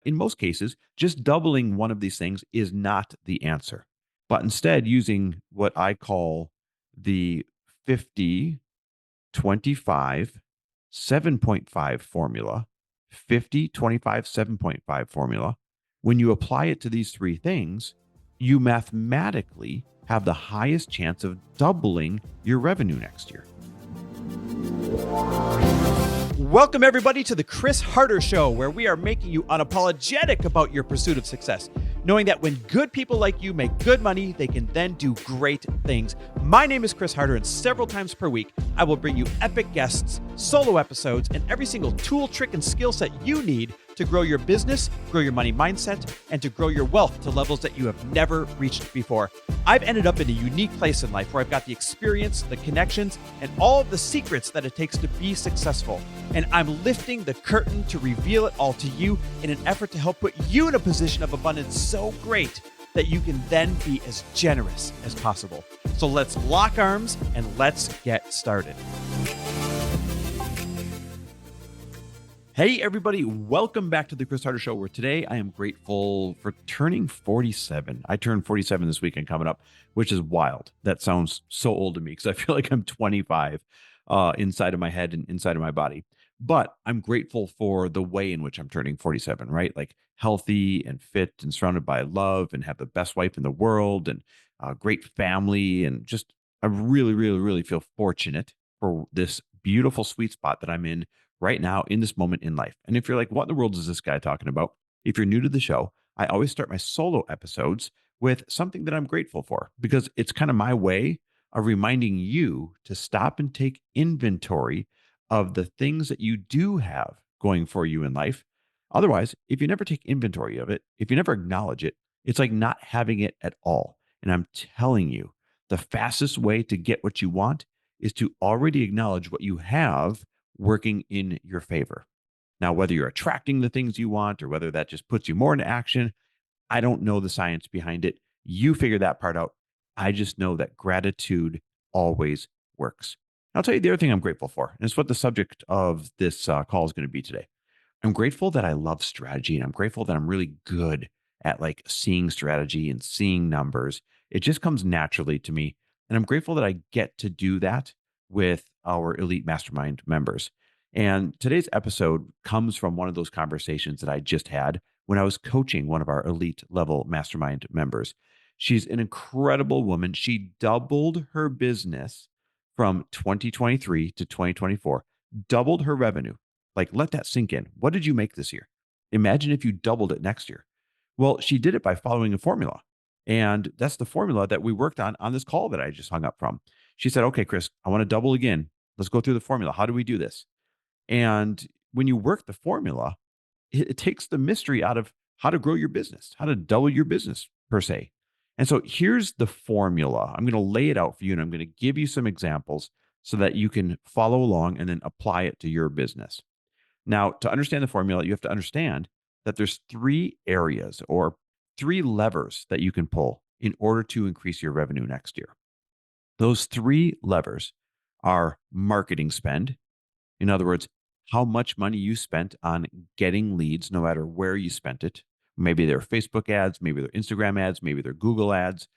in most cases, just doubling one of these things is not the answer, but instead using what I call the 50, 25, 7.5 formula, 50, 25, 7.5 formula. When you apply it to these three things, you mathematically have the highest chance of doubling your revenue next year. Welcome, everybody, to the Chris Harder Show, where we are making you unapologetic about your pursuit of success, knowing that when good people like you make good money, they can then do great things. My name is Chris Harder, and several times per week, I will bring you epic guests, solo episodes, and every single tool, trick, and skill set you need to grow your business, grow your money mindset, and to grow your wealth to levels that you have never reached before. I've ended up in a unique place in life where I've got the experience, the connections, and all of the secrets that it takes to be successful. And I'm lifting the curtain to reveal it all to you in an effort to help put you in a position of abundance so great that you can then be as generous as possible. So let's lock arms and let's get started. Hey, everybody. Welcome back to the Chris Harder Show, where today I am grateful for turning 47. I turned 47 this weekend coming up, which is wild. That sounds so old to me because I feel like I'm 25 inside of my head and inside of my body. But I'm grateful for the way in which I'm turning 47, right? Like healthy and fit and surrounded by love and have the best wife in the world and a great family. And just, I really, really, really feel fortunate for this beautiful sweet spot that I'm in right now in this moment in life. And if you're like, what in the world is this guy talking about? If you're new to the show, I always start my solo episodes with something that I'm grateful for because it's kind of my way of reminding you to stop and take inventory of the things that you do have going for you in life. Otherwise, if you never take inventory of it, if you never acknowledge it, it's like not having it at all. And I'm telling you, the fastest way to get what you want is to already acknowledge what you have working in your favor. Now, whether you're attracting the things you want or whether that just puts you more into action, I don't know the science behind it. You figure that part out. I just know that gratitude always works. I'll tell you the other thing I'm grateful for, and it's what the subject of this call is going to be today. I'm grateful that I love strategy, and I'm grateful that I'm really good at like seeing strategy and seeing numbers. It just comes naturally to me. And I'm grateful that I get to do that with our Elite Mastermind members. And today's episode comes from one of those conversations that I just had when I was coaching one of our elite level mastermind members. She's an incredible woman. She doubled her business from 2023 to 2024, doubled her revenue. Like, let that sink in. What did you make this year? Imagine if you doubled it next year. Well, she did it by following a formula. And that's the formula that we worked on this call that I just hung up from. She said, okay, Chris, I want to double again. Let's go through the formula. How do we do this? And when you work the formula, it takes the mystery out of how to grow your business, how to double your business per se. And so here's the formula. I'm going to lay it out for you and I'm going to give you some examples so that you can follow along and then apply it to your business. Now, to understand the formula, you have to understand that there's three areas or three levers that you can pull in order to increase your revenue next year. Those three levers are marketing spend. In other words, how much money you spent on getting leads, no matter where you spent it. Maybe they're Facebook ads, maybe they're Instagram ads, maybe they're Google ads.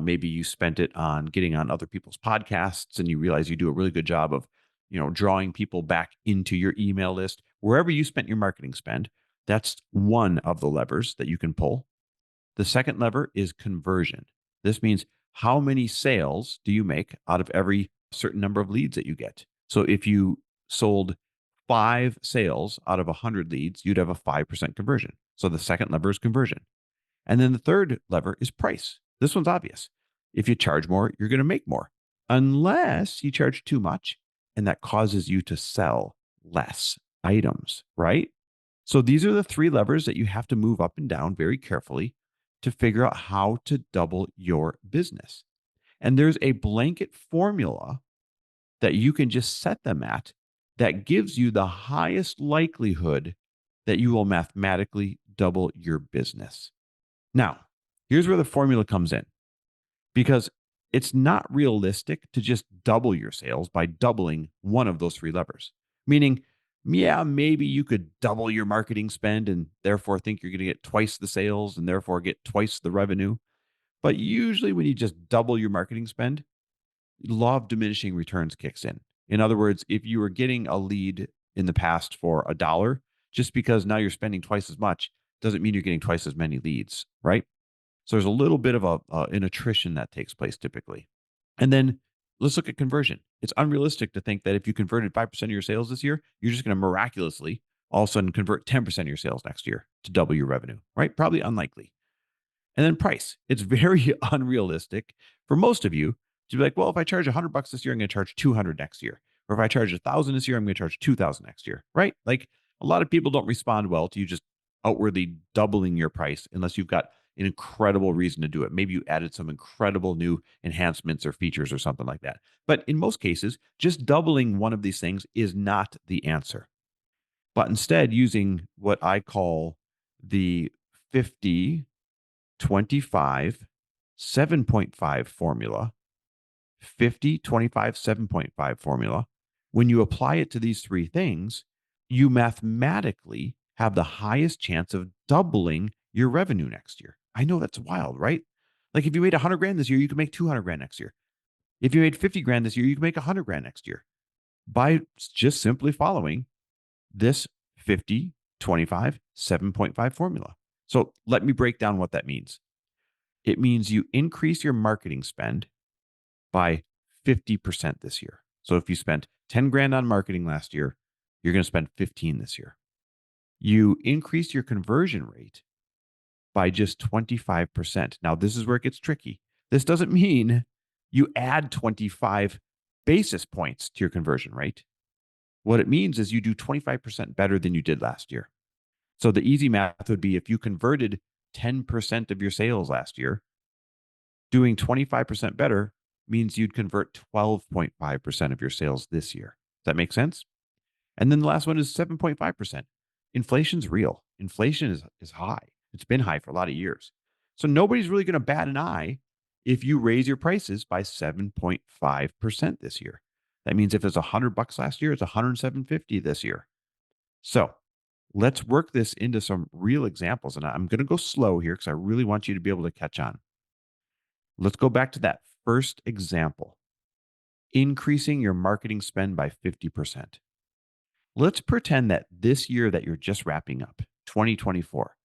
Maybe you spent it on getting on other people's podcasts and you realize you do a really good job of, drawing people back into your email list. Wherever you spent your marketing spend, that's one of the levers that you can pull. The second lever is conversion. This means how many sales do you make out of every certain number of leads that you get? So if you sold 5 sales out of 100 leads, you'd have a 5% conversion. So the second lever is conversion. And then the third lever is price. This one's obvious. If you charge more, you're going to make more, unless you charge too much and that causes you to sell less items, right? So these are the three levers that you have to move up and down very carefully to figure out how to double your business. And there's a blanket formula that you can just set them at that gives you the highest likelihood that you will mathematically double your business. Now, here's where the formula comes in, because it's not realistic to just double your sales by doubling one of those three levers. Meaning, Yeah, maybe you could double your marketing spend and therefore think you're going to get twice the sales and therefore get twice the revenue. But usually, when you just double your marketing spend, law of diminishing returns kicks in. In other words, if you were getting a lead in the past for a dollar, just because now you're spending twice as much doesn't mean you're getting twice as many leads, right? So there's a little bit of an attrition that takes place typically. And then let's look at conversion. It's unrealistic to think that if you converted 5% of your sales this year, you're just going to miraculously all of a sudden convert 10% of your sales next year to double your revenue, right? Probably unlikely. And then price. It's very unrealistic for most of you to be like, well, if I charge $100 this year, I'm going to charge 200 next year. Or if I charge 1,000 this year, I'm going to charge 2,000 next year, right? Like a lot of people don't respond well to you just outwardly doubling your price unless you've got an incredible reason to do it. Maybe you added some incredible new enhancements or features or something like that. But in most cases, just doubling one of these things is not the answer. But instead, using what I call the 50, 25, 7.5 formula, 50, 25, 7.5 formula, when you apply it to these three things, you mathematically have the highest chance of doubling your revenue next year. I know that's wild, right? Like if you made 100 grand this year, you can make 200 grand next year. If you made 50 grand this year, you can make 100 grand next year by just simply following this 50, 25, 7.5 formula. So let me break down what that means. It means you increase your marketing spend by 50% this year. So if you spent 10 grand on marketing last year, you're going to spend 15 this year. You increase your conversion rate by just 25%. Now, this is where it gets tricky. This doesn't mean you add 25 basis points to your conversion rate. What it means is you do 25% better than you did last year. So the easy math would be if you converted 10% of your sales last year, doing 25% better means you'd convert 12.5% of your sales this year. Does that make sense? And then the last one is 7.5%. Inflation's real. Inflation is high. It's been high for a lot of years. So nobody's really going to bat an eye if you raise your prices by 7.5% this year. That means if it's $100 last year, it's 107.50 this year. So let's work this into some real examples. And I'm going to go slow here because I really want you to be able to catch on. Let's go back to that first example, increasing your marketing spend by 50%. Let's pretend that this year that you're just wrapping up, 2024,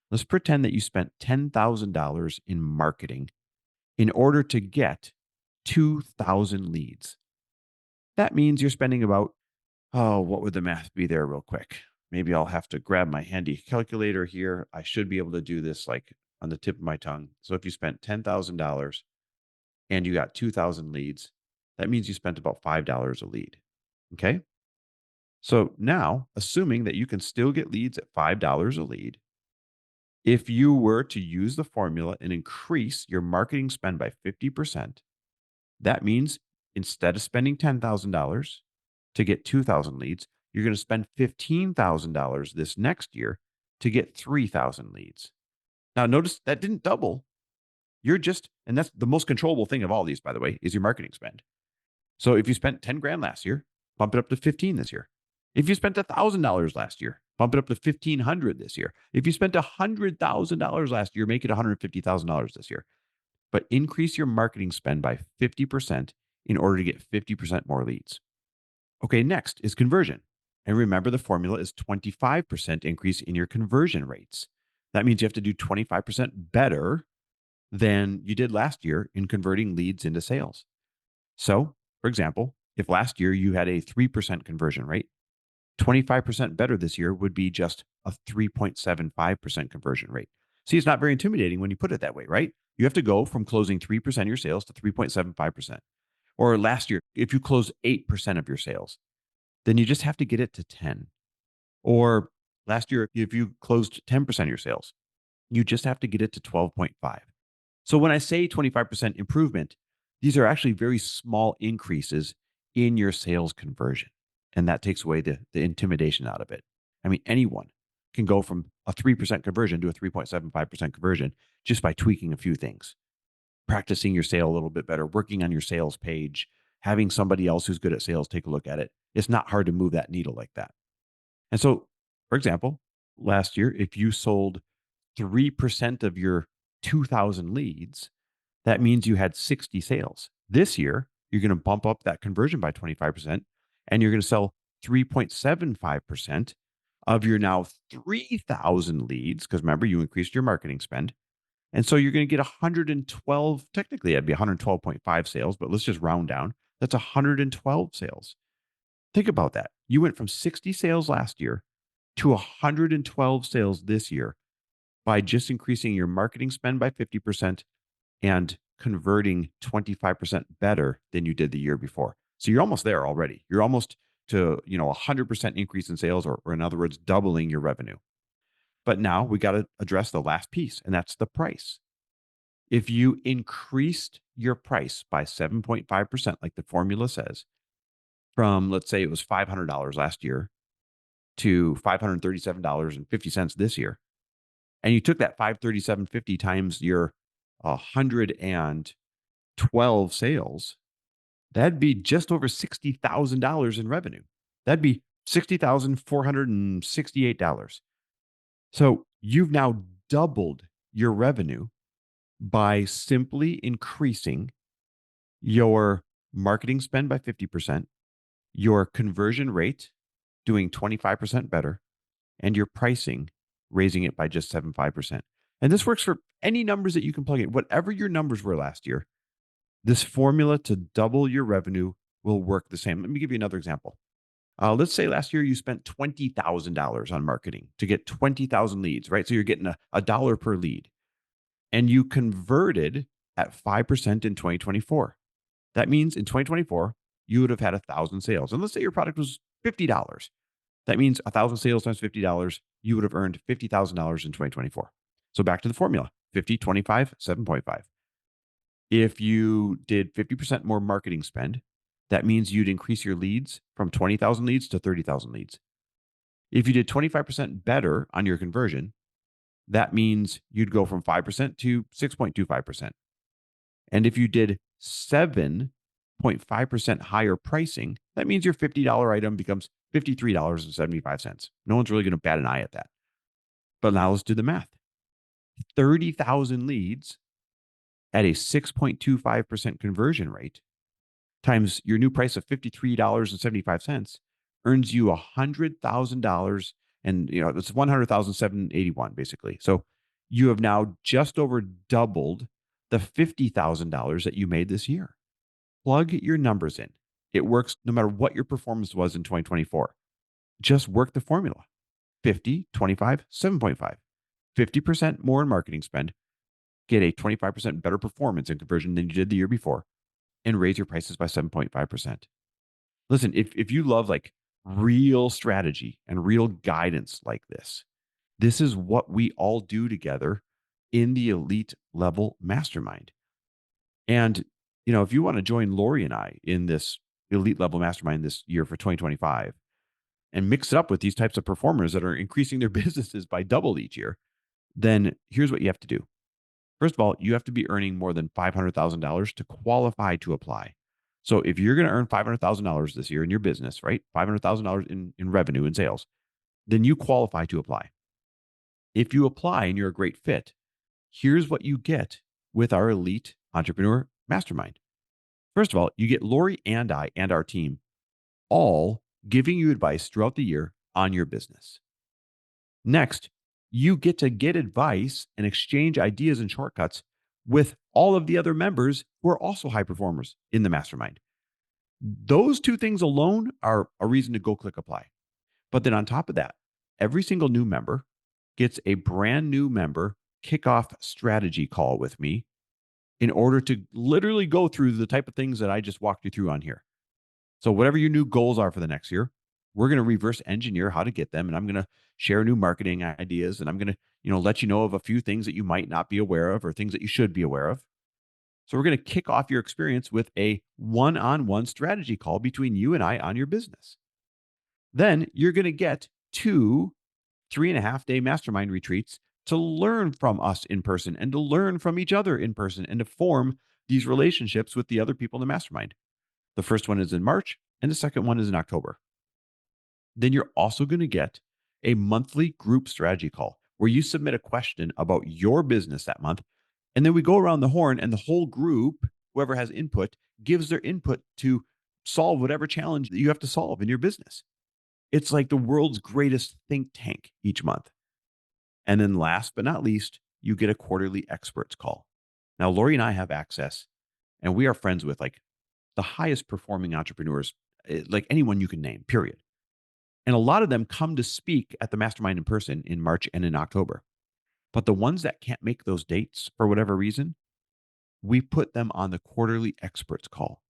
let's pretend that you spent $10,000 in marketing in order to get 2,000 leads. That means you're spending about, oh, what would the math be there real quick? Maybe I'll have to grab my handy calculator here. I should be able to do this like on the tip of my tongue. So if you spent $10,000 and you got 2,000 leads, that means you spent about $5 a lead. Okay. So now, assuming that you can still get leads at $5 a lead, if you were to use the formula and increase your marketing spend by 50%, that means instead of spending $10,000 to get 2,000 leads, you're going to spend $15,000 this next year to get 3,000 leads. Now, notice that didn't double. You're just, and that's the most controllable thing of all these, by the way, is your marketing spend. So if you spent 10 grand last year, bump it up to 15 this year. If you spent $1,000 last year, bump it up to 1,500 this year. If you spent $100,000 last year, make it $150,000 this year. But increase your marketing spend by 50% in order to get 50% more leads. Okay, next is conversion. And remember, the formula is 25% increase in your conversion rates. That means you have to do 25% better than you did last year in converting leads into sales. So, for example, if last year you had a 3% conversion rate, 25% better this year would be just a 3.75% conversion rate. See, it's not very intimidating when you put it that way, right? You have to go from closing 3% of your sales to 3.75%. Or last year, if you closed 8% of your sales, then you just have to get it to 10. Or last year, if you closed 10% of your sales, you just have to get it to 12.5. So when I say 25% improvement, these are actually very small increases in your sales conversion. And that takes away the intimidation out of it. I mean, anyone can go from a 3% conversion to a 3.75% conversion just by tweaking a few things, practicing your sale a little bit better, working on your sales page, having somebody else who's good at sales take a look at it. It's not hard to move that needle like that. And so, for example, last year, if you sold 3% of your 2,000 leads, that means you had 60 sales. This year, you're going to bump up that conversion by 25%, and you're going to sell 3.75% of your now 3,000 leads. Because remember, you increased your marketing spend. And so you're going to get 112, technically, that'd be 112.5 sales, but let's just round down. That's 112 sales. Think about that. You went from 60 sales last year to 112 sales this year by just increasing your marketing spend by 50% and converting 25% better than you did the year before. So you're almost there already. You're almost to, 100% increase in sales, or in other words, doubling your revenue. But now we got to address the last piece, and that's the price. If you increased your price by 7.5%, like the formula says, from, let's say it was $500 last year to $537.50 this year, and you took that 537.50 times your 112 sales, that'd be just over $60,000 in revenue. That'd be $60,468. So you've now doubled your revenue by simply increasing your marketing spend by 50%, your conversion rate doing 25% better, and your pricing raising it by just 7.5%. And this works for any numbers that you can plug in. Whatever your numbers were last year, this formula to double your revenue will work the same. Let me give you another example. Let's say last year you spent $20,000 on marketing to get 20,000 leads, right? So you're getting a dollar per lead, and you converted at 5% in 2024. That means in 2024, you would have had 1,000 sales. And let's say your product was $50. That means 1,000 sales times $50, you would have earned $50,000 in 2024. So back to the formula, 50, 25, 7.5. If you did 50% more marketing spend, that means you'd increase your leads from 20,000 leads to 30,000 leads. If you did 25% better on your conversion, that means you'd go from 5% to 6.25%. And if you did 7.5% higher pricing, that means your $50 item becomes $53.75. No one's really going to bat an eye at that. But now let's do the math. 30,000 leads at a 6.25% conversion rate times your new price of $53.75 earns you $100,000, and it's 100,781 basically. So you have now just over doubled the $50,000 that you made this year. Plug your numbers in. It works no matter what your performance was in 2024. Just work the formula. 50, 25, 7.5. 50% more in marketing spend. Get a 25% better performance in conversion than you did the year before, and raise your prices by 7.5%. Listen, if you love like real strategy and real guidance like this is what we all do together in the elite level mastermind. And, if you want to join Lori and I in this elite level mastermind this year for 2025 and mix it up with these types of performers that are increasing their businesses by double each year, then here's what you have to do. First of all, you have to be earning more than $500,000 to qualify to apply. So if you're going to earn $500,000 this year in your business, right? $500,000 in revenue and sales, then you qualify to apply. If you apply and you're a great fit, here's what you get with our elite entrepreneur mastermind. First of all, you get Lori and I and our team all giving you advice throughout the year on your business. Next, you get to get advice and exchange ideas and shortcuts with all of the other members who are also high performers in the mastermind. Those two things alone are a reason to go click apply. But then on top of that, every single new member gets a brand new member kickoff strategy call with me in order to literally go through the type of things that I just walked you through on here. So whatever your new goals are for the next year, we're going to reverse engineer how to get them. And I'm going to share new marketing ideas. And I'm going to, let you know of a few things that you might not be aware of or things that you should be aware of. So we're going to kick off your experience with a one-on-one strategy call between you and I on your business. Then you're going to get 2 3.5-day mastermind retreats to learn from us in person and to learn from each other in person and to form these relationships with the other people in the mastermind. The first one is in March and the second one is in October. then you're also going to get a monthly group strategy call where you submit a question about your business that month. And then we go around the horn and the whole group, whoever has input, gives their input to solve whatever challenge that you have to solve in your business. It's like the world's greatest think tank each month. And then last but not least, you get a quarterly experts call. Now, Lori and I have access, and we are friends with like the highest performing entrepreneurs, like anyone you can name, period. And a lot of them come to speak at the mastermind in person in March and in October. But the ones that can't make those dates for whatever reason, we put them on the quarterly experts call.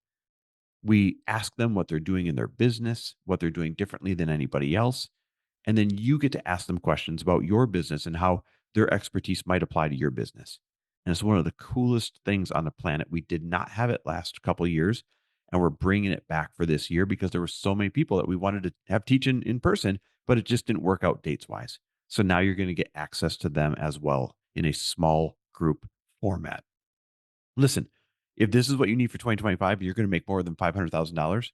We ask them what they're doing in their business, what they're doing differently than anybody else. And then you get to ask them questions about your business and how their expertise might apply to your business. And it's one of the coolest things on the planet. We did not have it last couple of years, and we're bringing it back for this year because there were so many people that we wanted to have teach in person, but it just didn't work out dates wise. So now you're going to get access to them as well in a small group format. Listen, if this is what you need for 2025, and you're going to make more than $500,000,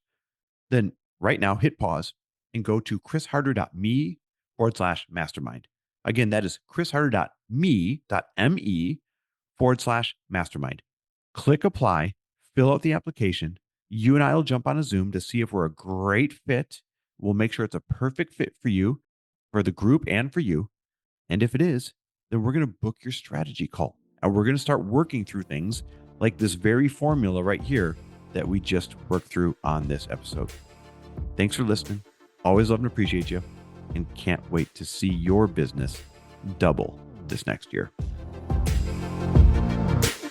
then right now hit pause and go to chrisharder.me/mastermind. Again, that is chrisharder.me.me/mastermind. Click apply, fill out the application. You and I will jump on a Zoom to see if we're a great fit. We'll make sure it's a perfect fit for you, for the group, and for you. And if it is, then we're going to book your strategy call. And we're going to start working through things like this very formula right here that we just worked through on this episode. Thanks for listening. Always love and appreciate you, and can't wait to see your business double this next year.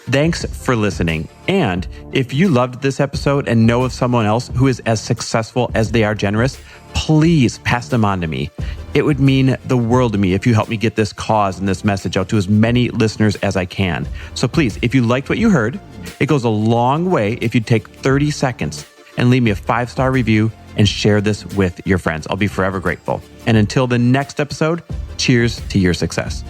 Thanks for listening. And if you loved this episode and know of someone else who is as successful as they are generous, please pass them on to me. It would mean the world to me if you help me get this cause and this message out to as many listeners as I can. So please, if you liked what you heard, it goes a long way if you take 30 seconds and leave me a 5-star review and share this with your friends. I'll be forever grateful. And until the next episode, cheers to your success.